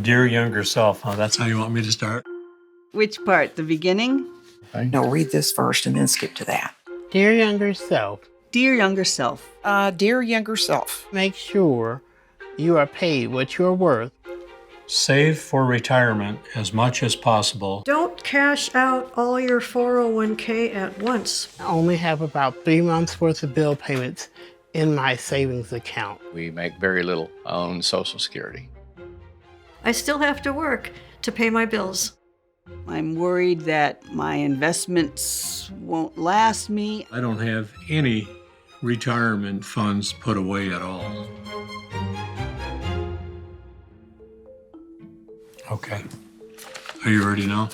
Dear younger self, huh? That's how you want me to start? Which part? The beginning? No, read this first and then skip to that. Dear younger self, Dear younger self. Dear younger self, make sure you are paid what you're worth. Save for retirement as much as possible. Don't cash out all your 401k at once. I only have about 3 months worth of bill payments in my savings account. We make very little on Social Security. I still have to work to pay my bills. I'm worried that my investments won't last me. I don't have any retirement funds put away at all. Okay. Are you ready now?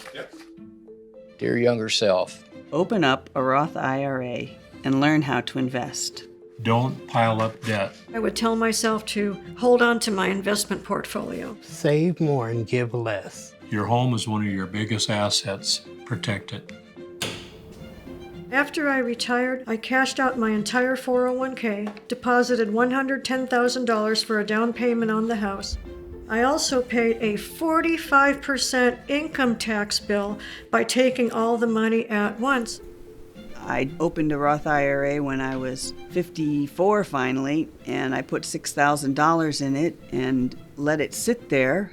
Dear younger self, Open up a Roth IRA and learn how to invest. Don't pile up debt. I would tell myself to hold on to my investment portfolio. Save more and give less. Your home is one of your biggest assets. Protect it. After I retired, I cashed out my entire 401k, deposited $110,000 for a down payment on the house. I also paid a 45% income tax bill by taking all the money at once. I opened a Roth IRA when I was 54 finally, and I put $6,000 in it and let it sit there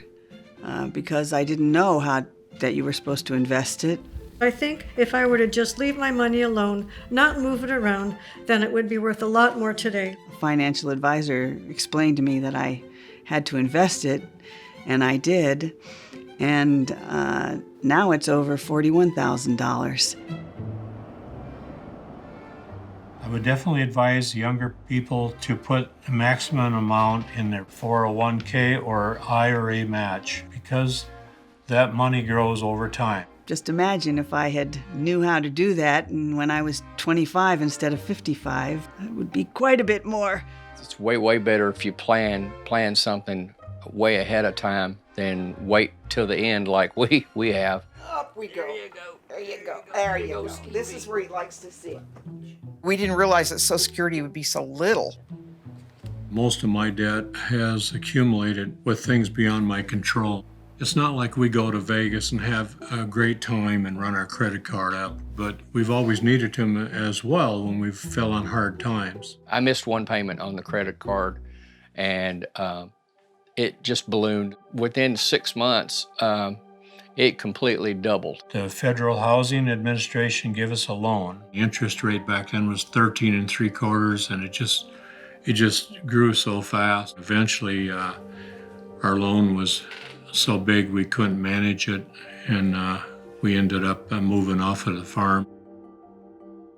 because I didn't know that you were supposed to invest it. I think if I were to just leave my money alone, not move it around, then it would be worth a lot more today. A financial advisor explained to me that I had to invest it, and I did, and now it's over $41,000. I would definitely advise younger people to put a maximum amount in their 401k or IRA match because that money grows over time. Just imagine if I had knew how to do that, and when I was 25 instead of 55, it would be quite a bit more. it's way better if you plan something way ahead of time than wait till the end like we have. up we go. There you go. There you go. There you go. This is where he likes to sit. We didn't realize that Social Security would be so little. Most of my debt has accumulated with things beyond my control. It's not like we go to Vegas and have a great time and run our credit card up, but we've always needed them as well when we fell on hard times. I missed one payment on the credit card, and it just ballooned. Within 6 months, it completely doubled. The Federal Housing Administration gave us a loan. The interest rate back then was 13 3/4, and it just grew so fast. Eventually, our loan was so big we couldn't manage it, and we ended up moving off of the farm.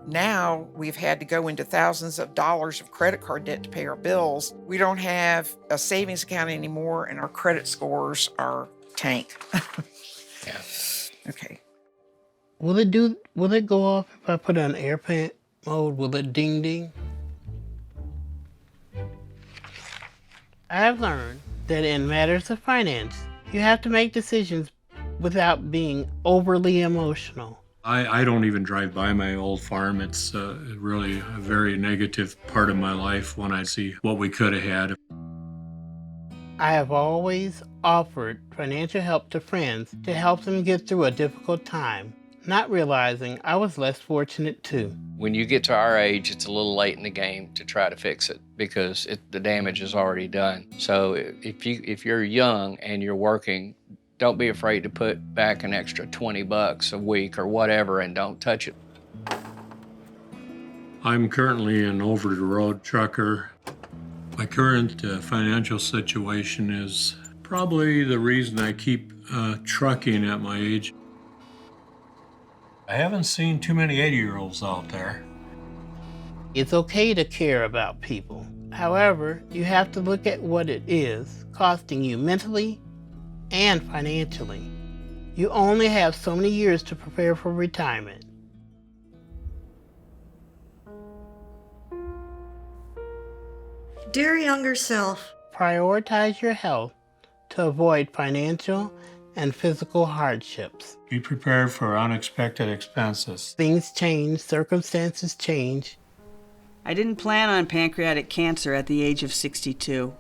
Now we've had to go into thousands of dollars of credit card debt to pay our bills. We don't have a savings account anymore, and our credit scores are tank. Yeah. Okay. Will it go off if I put it on airplane mode? Will it ding ding? I've learned that in matters of finance, you have to make decisions without being overly emotional. I don't even drive by my old farm. It's really a very negative part of my life when I see what we could have had. I have always offered financial help to friends to help them get through a difficult time, not realizing I was less fortunate too. When you get to our age, it's a little late in the game to try to fix it because the damage is already done. So if you're young and you're working, don't be afraid to put back an extra $20 a week or whatever, and don't touch it. I'm currently an over-the-road trucker. My current financial situation is probably the reason I keep trucking at my age. I haven't seen too many 80-year-olds out there. It's okay to care about people. However, you have to look at what it is costing you mentally and financially. You only have so many years to prepare for retirement. Dear younger self, Prioritize your health to avoid financial and physical hardships. Be prepared for unexpected expenses. Things change, circumstances change. I didn't plan on pancreatic cancer at the age of 62.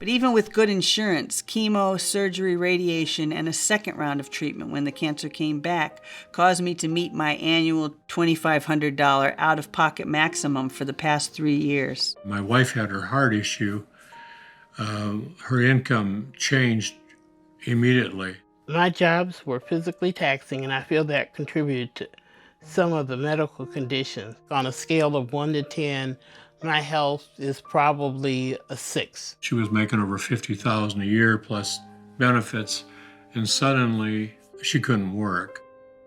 But even with good insurance, chemo, surgery, radiation, and a second round of treatment when the cancer came back caused me to meet my annual $2,500 out-of-pocket maximum for the past 3 years. My wife had her heart issue. Her income changed immediately. My jobs were physically taxing, and I feel that contributed to some of the medical conditions. On a scale of 1 to 10, my health is probably a 6. She was making over $50,000 a year plus benefits, and suddenly she couldn't work.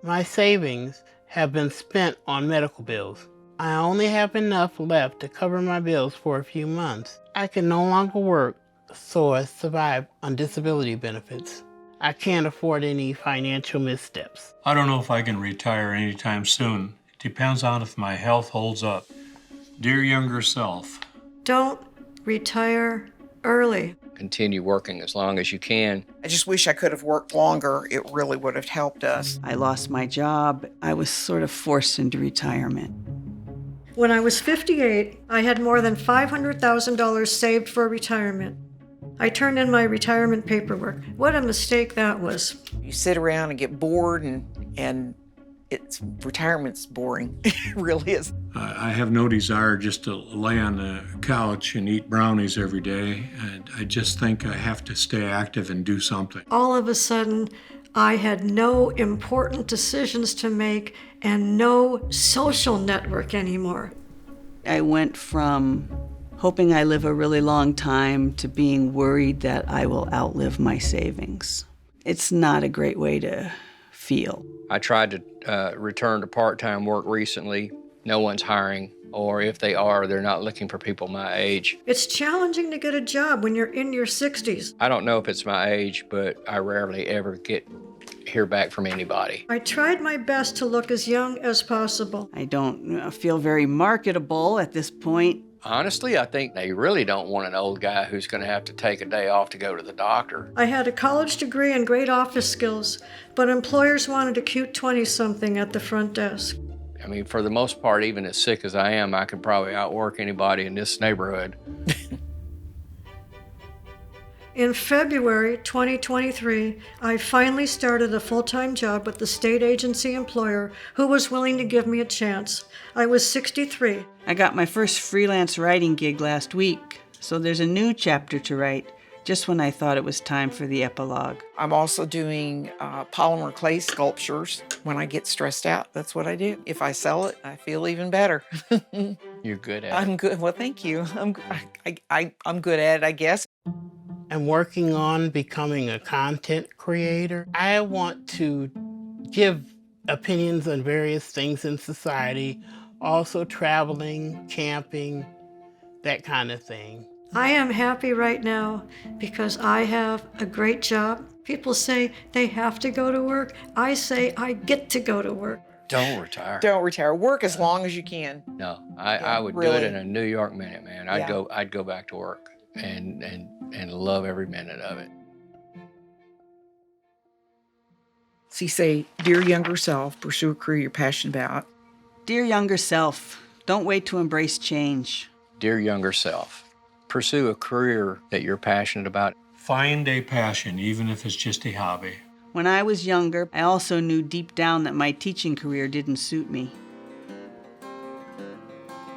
My savings have been spent on medical bills. I only have enough left to cover my bills for a few months. I can no longer work, so I survive on disability benefits. I can't afford any financial missteps. I don't know if I can retire anytime soon. It depends on if my health holds up. Dear younger self, Don't retire early. Continue working as long as you can. I just wish I could have worked longer. It really would have helped us. I lost my job. I was sort of forced into retirement. When I was 58, I had more than $500,000 saved for retirement. I turned in my retirement paperwork. What a mistake that was. You sit around and get bored, and retirement's boring. It really is. I have no desire just to lay on the couch and eat brownies every day. And I just think I have to stay active and do something. All of a sudden, I had no important decisions to make and no social network anymore. I went from hoping I live a really long time to being worried that I will outlive my savings. It's not a great way to feel. I tried to return to part-time work recently. No one's hiring, or if they are, they're not looking for people my age. It's challenging to get a job when you're in your 60s. I don't know if it's my age, but I rarely ever hear back from anybody. I tried my best to look as young as possible. I don't feel very marketable at this point. Honestly, I think they really don't want an old guy who's going to have to take a day off to go to the doctor. I had a college degree and great office skills, but employers wanted a cute 20-something at the front desk. I mean, for the most part, even as sick as I am, I could probably outwork anybody in this neighborhood. In February 2023, I finally started a full-time job with the state agency employer who was willing to give me a chance. I was 63. I got my first freelance writing gig last week, so there's a new chapter to write, just when I thought it was time for the epilogue. I'm also doing polymer clay sculptures. When I get stressed out, that's what I do. If I sell it, I feel even better. You're good at it. I'm good. Well, thank you. I'm good at it, I guess. I'm working on becoming a content creator. I want to give opinions on various things in society, also traveling, camping, that kind of thing. I am happy right now because I have a great job. People say they have to go to work. I say I get to go to work. Don't retire. Don't retire. Work as long as you can. No, I would do really. it in a New York minute, man. I'd Yeah. go back to work and love every minute of it. So you say, dear younger self, pursue a career you're passionate about. Dear younger self, don't wait to embrace change. Dear younger self, pursue a career that you're passionate about. Find a passion, even if it's just a hobby. When I was younger, I also knew deep down that my teaching career didn't suit me.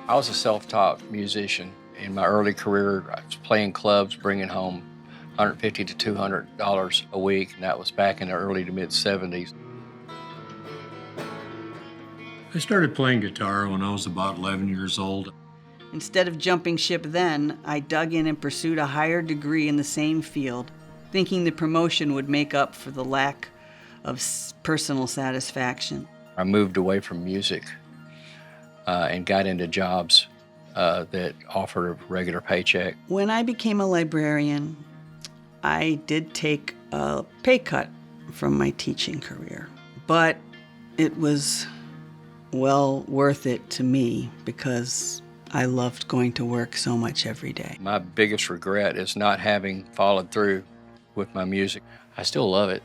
I was a self-taught musician. In my early career, I was playing clubs, bringing home $150 to $200 a week, and that was back in the early to mid-'70s. I started playing guitar when I was about 11 years old. Instead of jumping ship then, I dug in and pursued a higher degree in the same field, thinking the promotion would make up for the lack of personal satisfaction. I moved away from music and got into jobs that offered a regular paycheck. When I became a librarian, I did take a pay cut from my teaching career, but it was well worth it to me because I loved going to work so much every day. My biggest regret is not having followed through with my music. I still love it.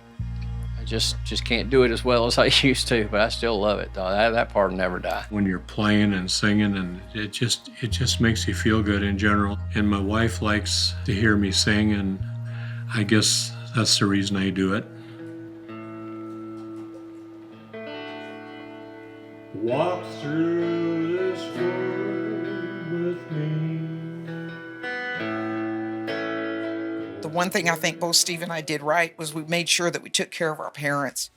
I I just can't do it as well as I used to, but I still love it though. That part will never die. When you're playing and singing, and it just makes you feel good in general. And my wife likes to hear me sing, and I guess that's the reason I do it. Walk through this world with me. The one thing I think both Steve and I did right was we made sure that we took care of our parents.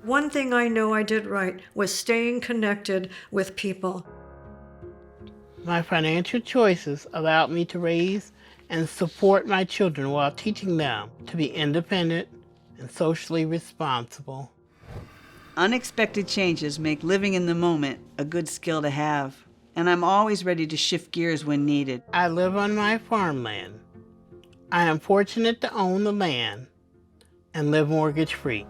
One thing I know I did right was staying connected with people. My financial choices allowed me to raise and support my children while teaching them to be independent and socially responsible. Unexpected changes make living in the moment a good skill to have, and I'm always ready to shift gears when needed. I live on my farmland. I am fortunate to own the land and live mortgage-free.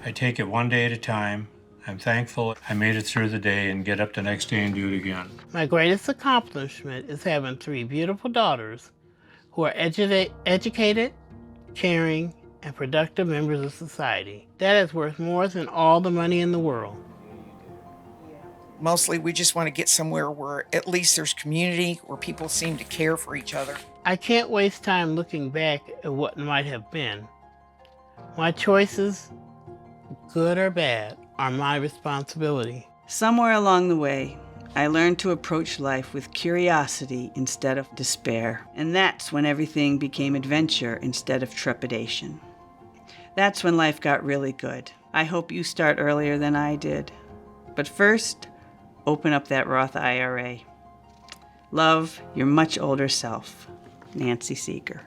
I take it one day at a time. I'm thankful I made it through the day and get up the next day and do it again. My greatest accomplishment is having 3 beautiful daughters who are educated, caring, and productive members of society. That is worth more than all the money in the world. Mostly we just want to get somewhere where at least there's community, where people seem to care for each other. I can't waste time looking back at what might have been. My choices, good or bad, are my responsibility. Somewhere along the way, I learned to approach life with curiosity instead of despair. And that's when everything became adventure instead of trepidation. That's when life got really good. I hope you start earlier than I did. But first, open up that Roth IRA. Love, your much older self, Nancy Seeger.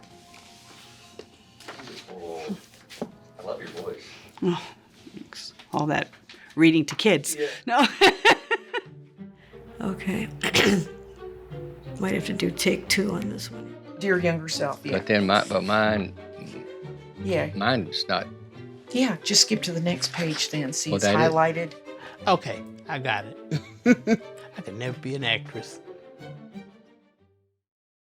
I love your voice. Oh, thanks. All that reading to kids. Yeah. No. Okay. Might have to do take 2 on this one. Dear younger self, yeah. But then mine's not. Yeah, just skip to the next page then. See, Well, it's that is- highlighted. Okay, I got it. I could never be an actress.